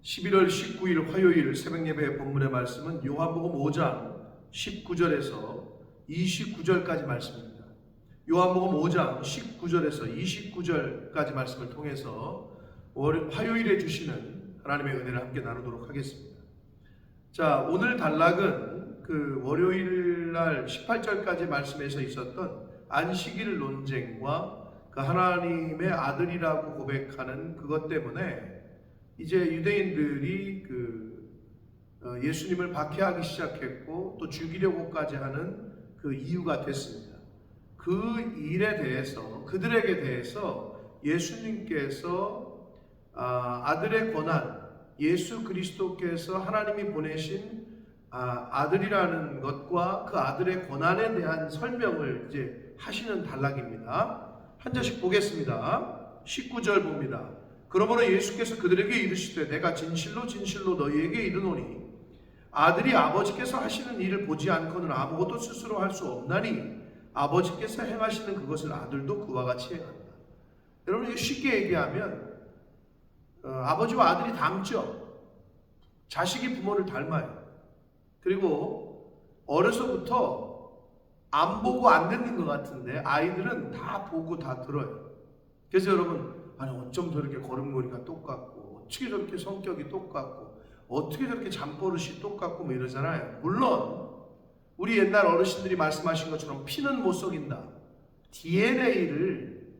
11월 19일 화요일 새벽예배 본문의 말씀은 요한복음 5장 19절에서 29절까지 말씀입니다. 요한복음 5장 19절에서 29절까지 말씀을 통해서 화요일에 주시는 하나님의 은혜를 함께 나누도록 하겠습니다. 자, 오늘 단락은 그 월요일 날 18절까지 말씀에서 있었던 안식일 논쟁과 그 하나님의 아들이라고 고백하는 그것 때문에 이제 유대인들이 예수님을 박해하기 시작했고 또 죽이려고까지 하는 그 이유가 됐습니다. 그 일에 대해서 그들에게 대해서 예수님께서 아들의 권한, 예수 그리스도께서 하나님이 보내신 아들이라는 것과 그 아들의 권한에 대한 설명을 이제 하시는 단락입니다. 한 절씩 보겠습니다. 19절 봅니다. 그러므로 예수께서 그들에게 이르시되 내가 진실로 진실로 너희에게 이르노니 아들이 아버지께서 하시는 일을 보지 않고는 아무것도 스스로 할 수 없나니 아버지께서 행하시는 그것을 아들도 그와 같이 행한다. 여러분, 쉽게 얘기하면 아버지와 아들이 닮죠. 자식이 부모를 닮아요. 그리고 어려서부터 안 보고 안 듣는 것 같은데 아이들은 다 보고 다 들어요. 그래서 여러분, 아니 어쩜 저렇게 걸음걸이가 똑같고 어떻게 저렇게 성격이 똑같고 어떻게 저렇게 잠버릇이 똑같고 뭐 이러잖아요. 물론 우리 옛날 어르신들이 말씀하신 것처럼 피는 못 속인다. DNA가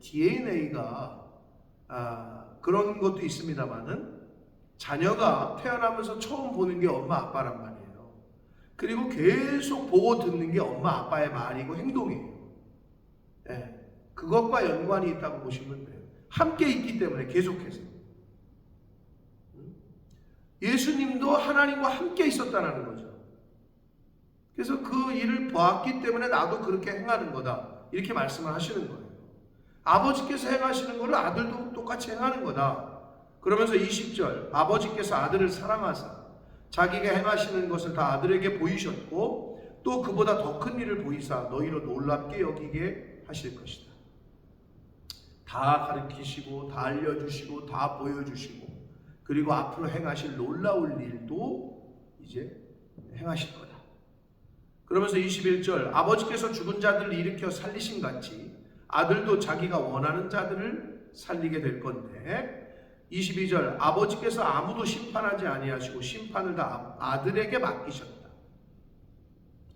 그런 것도 있습니다만은 자녀가 태어나면서 처음 보는 게 엄마 아빠란 말이에요. 그리고 계속 보고 듣는 게 엄마 아빠의 말이고 행동이에요. 네, 그것과 연관이 있다고 보시면 돼요. 함께 있기 때문에 계속해서. 예수님도 하나님과 함께 있었다는 거죠. 그래서 그 일을 보았기 때문에 나도 그렇게 행하는 거다. 이렇게 말씀을 하시는 거예요. 아버지께서 행하시는 것을 아들도 똑같이 행하는 거다. 그러면서 20절, 아버지께서 아들을 사랑하사 자기가 행하시는 것을 다 아들에게 보이셨고 또 그보다 더 큰 일을 보이사 너희로 놀랍게 여기게 하실 것이다. 다 가르치시고 다 알려주시고 다 보여주시고 그리고 앞으로 행하실 놀라울 일도 이제 행하실 거다. 그러면서 21절, 아버지께서 죽은 자들을 일으켜 살리신 같이 아들도 자기가 원하는 자들을 살리게 될 건데 22절, 아버지께서 아무도 심판하지 아니하시고 심판을 다 아들에게 맡기셨다.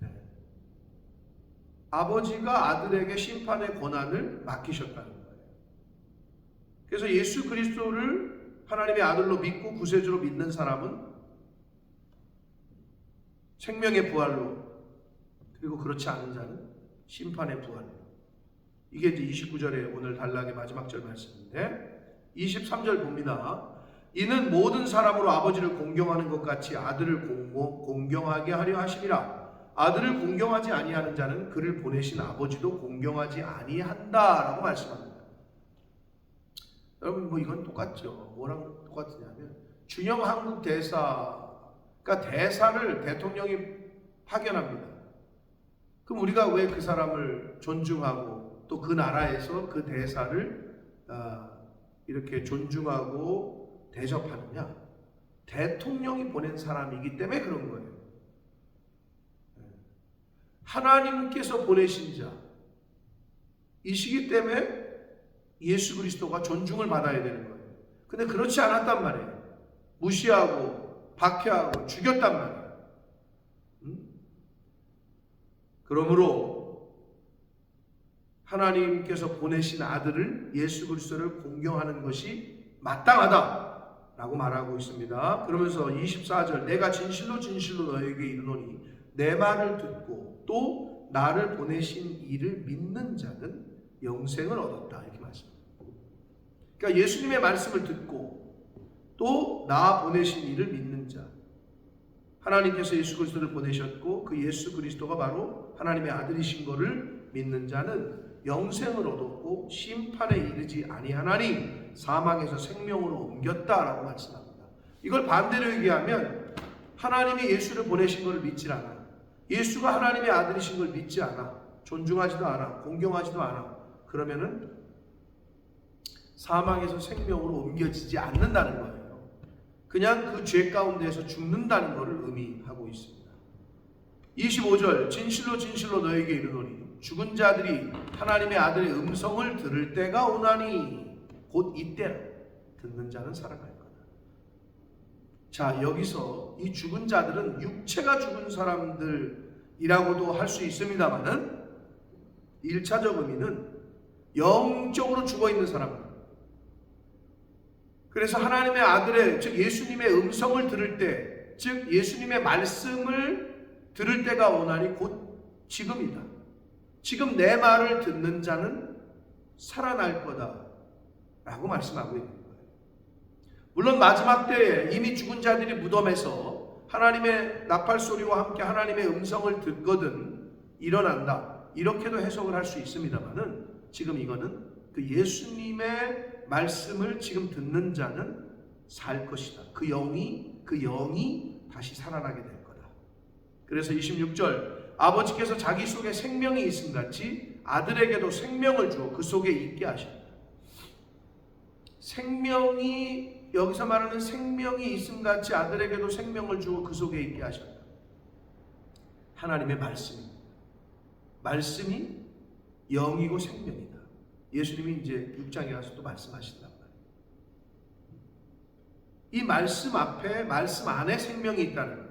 네. 아버지가 아들에게 심판의 권한을 맡기셨다는 거예요. 그래서 예수 그리스도를 하나님의 아들로 믿고 구세주로 믿는 사람은 생명의 부활로, 그리고 그렇지 않은 자는 심판의 부활로. 이게 이제 29절의 오늘 단락의 마지막 절 말씀인데 23절 봅니다. 이는 모든 사람으로 아버지를 공경하는 것 같이 아들을 공경하게 하려 하심이라. 아들을 공경하지 아니하는 자는 그를 보내신 아버지도 공경하지 아니한다라고 말씀합니다. 여러분, 이건 똑같죠. 뭐랑 똑같으냐면 준영 한국 대사가 대사를 대통령이 파견합니다. 그럼 우리가 왜 그 사람을 존중하고 또 그 나라에서 그 대사를 이렇게 존중하고 대접하느냐? 대통령이 보낸 사람이기 때문에 그런 거예요. 하나님께서 보내신 자 이시기 때문에 예수 그리스도가 존중을 받아야 되는 거예요. 근데 그렇지 않았단 말이에요. 무시하고 박해하고 죽였단 말이에요. 그러므로 하나님께서 보내신 아들을, 예수 그리스도를 공경하는 것이 마땅하다라고 말하고 있습니다. 그러면서 24절, 내가 진실로 진실로 너에게 이르노니 내 말을 듣고 또 나를 보내신 이를 믿는 자는 영생을 얻었다. 이렇게 말씀합니다. 그러니까 예수님의 말씀을 듣고 또 나 보내신 이를 믿는 자, 하나님께서 예수 그리스도를 보내셨고 그 예수 그리스도가 바로 하나님의 아들이신 것을 믿는 자는 영생을 얻었고 심판에 이르지 아니하나니 사망에서 생명으로 옮겼다라고 말씀합니다. 이걸 반대로 얘기하면 하나님이 예수를 보내신 것을 믿지 않아, 예수가 하나님의 아들이신 걸 믿지 않아, 존중하지도 않아, 공경하지도 않아, 그러면은 사망에서 생명으로 옮겨지지 않는다는 거예요. 그냥 그 죄 가운데에서 죽는다는 것을 의미하고 있습니다. 25절 진실로 진실로 너에게 이르노니 죽은 자들이 하나님의 아들의 음성을 들을 때가 오나니 곧 이때라. 듣는 자는 살아갈 거다. 자, 여기서 이 죽은 자들은 육체가 죽은 사람들이라고도 할 수 있습니다만은 1차적 의미는 영적으로 죽어있는 사람들. 그래서 하나님의 아들의, 즉 예수님의 음성을 들을 때, 즉 예수님의 말씀을 들을 때가 오나니 곧 지금이다. 지금 내 말을 듣는 자는 살아날 거다 라고 말씀하고 있는 거예요. 물론 마지막 때에 이미 죽은 자들이 무덤에서 하나님의 나팔소리와 함께 하나님의 음성을 듣거든 일어난다, 이렇게도 해석을 할 수 있습니다만은 지금 이거는 그 예수님의 말씀을 지금 듣는 자는 살 것이다. 그 영이 다시 살아나게 될 거다. 그래서 26절 아버지께서 자기 속에 생명이 있음같이 아들에게도 생명을 주어 그 속에 있게 하셨다. 생명이, 여기서 말하는 생명이 있음같이 아들에게도 생명을 주어 그 속에 있게 하셨다. 하나님의 말씀입니다. 말씀이 영이고 생명이다. 예수님이 이제 6장에 가서 또 말씀하신단 말이에요. 이 말씀 앞에, 말씀 안에 생명이 있다는 거예요.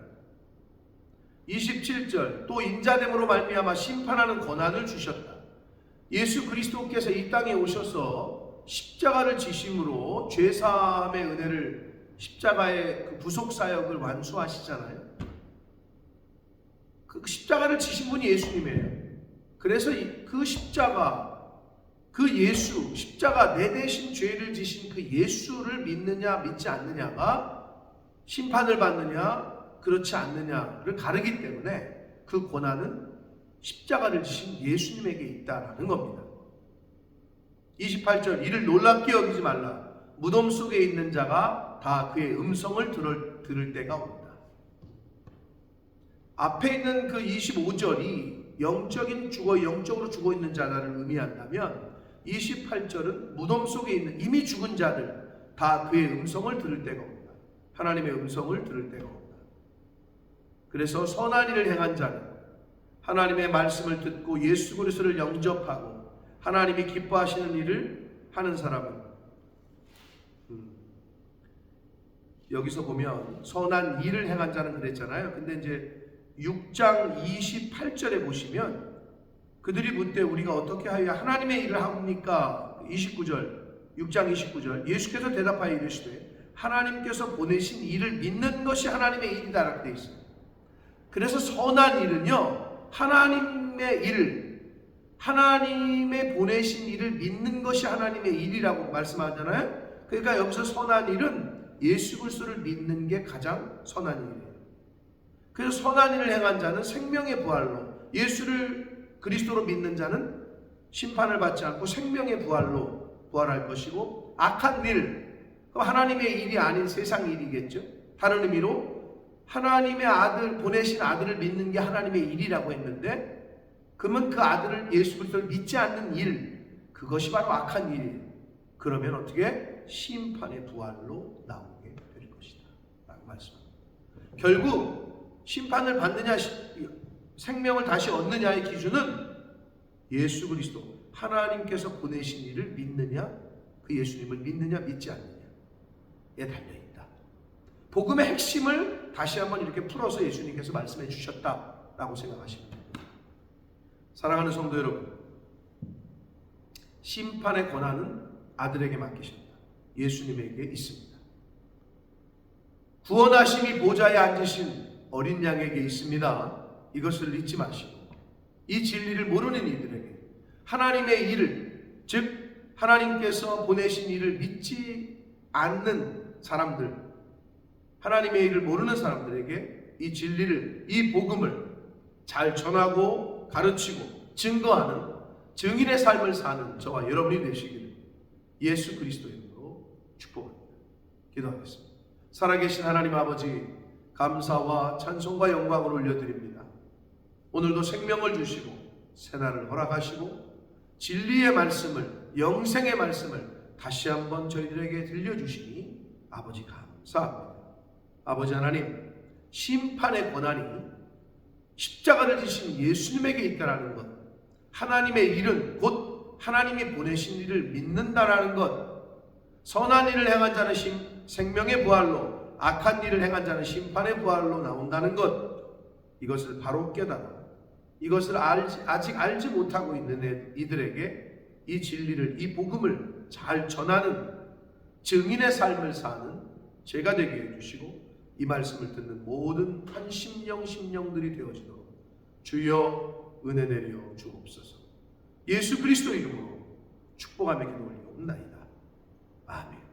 27절 또 인자됨으로 말미암아 심판하는 권한을 주셨다. 예수 그리스도께서 이 땅에 오셔서 십자가를 지심으로 죄사함의 은혜를, 십자가의 그 부속사역을 완수하시잖아요. 그 십자가를 지신 분이 예수님이에요. 그래서 그 십자가, 그 예수, 십자가 내 대신 죄를 지신 그 예수를 믿느냐 믿지 않느냐가 심판을 받느냐 그렇지 않느냐를 가르기 때문에 그 권한은 십자가를 지신 예수님에게 있다라는 겁니다. 28절 이를 놀랍게 여기지 말라. 무덤 속에 있는 자가 다 그의 음성을 들을 때가 온다. 앞에 있는 그 25절이 영적으로 죽어 있는 자들을 의미한다면 28절은 무덤 속에 있는 이미 죽은 자들 다 그의 음성을 들을 때가 온다. 하나님의 음성을 들을 때가 온다. 그래서 선한 일을 행한 자는 하나님의 말씀을 듣고 예수 그리스도를 영접하고 하나님이 기뻐하시는 일을 하는 사람은, 여기서 보면 선한 일을 행한 자는 그랬잖아요. 근데 이제 6장 28절에 보시면 그들이 묻되 우리가 어떻게 하여 하나님의 일을 합니까? 29절, 6장 29절 예수께서 대답하여 이르시되 하나님께서 보내신 일을 믿는 것이 하나님의 일이다라고 되어 있어요. 그래서 선한 일은요, 하나님의 일, 하나님의 보내신 일을 믿는 것이 하나님의 일이라고 말씀하잖아요. 그러니까 여기서 선한 일은 예수 그리스도를 믿는 게 가장 선한 일이에요. 그래서 선한 일을 행한 자는 생명의 부활로, 예수를 그리스도로 믿는 자는 심판을 받지 않고 생명의 부활로 부활할 것이고, 악한 일, 하나님의 일이 아닌 세상 일이겠죠. 다른 의미로 하나님의 아들, 보내신 아들을 믿는 게 하나님의 일이라고 했는데, 그러면 그 아들을, 예수 그리스도를 믿지 않는 일, 그것이 바로 악한 일이에요. 그러면 어떻게? 심판의 부활로 나오게 될 것이다 라고 말씀합니다. 결국 심판을 받느냐 생명을 다시 얻느냐의 기준은 예수 그리스도, 하나님께서 보내신 일을 믿느냐, 그 예수님을 믿느냐 믿지 않느냐에 달려있다. 복음의 핵심을 다시 한번 이렇게 풀어서 예수님께서 말씀해 주셨다라고 생각하시면 됩니다. 사랑하는 성도 여러분, 심판의 권한은 아들에게 맡기셨다. 예수님에게 있습니다. 구원하심이 보좌에 앉으신 어린 양에게 있습니다. 이것을 잊지 마시고, 이 진리를 모르는 이들에게 하나님의 일을, 즉 하나님께서 보내신 일을 믿지 않는 사람들, 하나님의 일을 모르는 사람들에게 이 진리를, 이 복음을 잘 전하고 가르치고 증거하는 증인의 삶을 사는 저와 여러분이 되시기를 예수 그리스도의 이름으로 축복합니다. 기도하겠습니다. 살아계신 하나님 아버지, 감사와 찬송과 영광을 올려드립니다. 오늘도 생명을 주시고 새날을 허락하시고 진리의 말씀을, 영생의 말씀을 다시 한번 저희들에게 들려주시니 아버지 감사합니다. 아버지 하나님, 심판의 권한이 십자가를 지신 예수님에게 있다라는 것, 하나님의 일은 곧 하나님이 보내신 일을 믿는다라는 것, 선한 일을 행한 자는 생명의 부활로, 악한 일을 행한 자는 심판의 부활로 나온다는 것, 이것을 바로 깨달아 이것을 아직 알지 못하고 있는 이들에게 이 진리를, 이 복음을 잘 전하는 증인의 삶을 사는 제가 되게 해주시고, 이 말씀을 듣는 모든 한 심령들이 되어지도록 주여 은혜 내려 주옵소서. 예수 그리스도 이름으로 축복하며 기도 올리옵나이다. 아멘.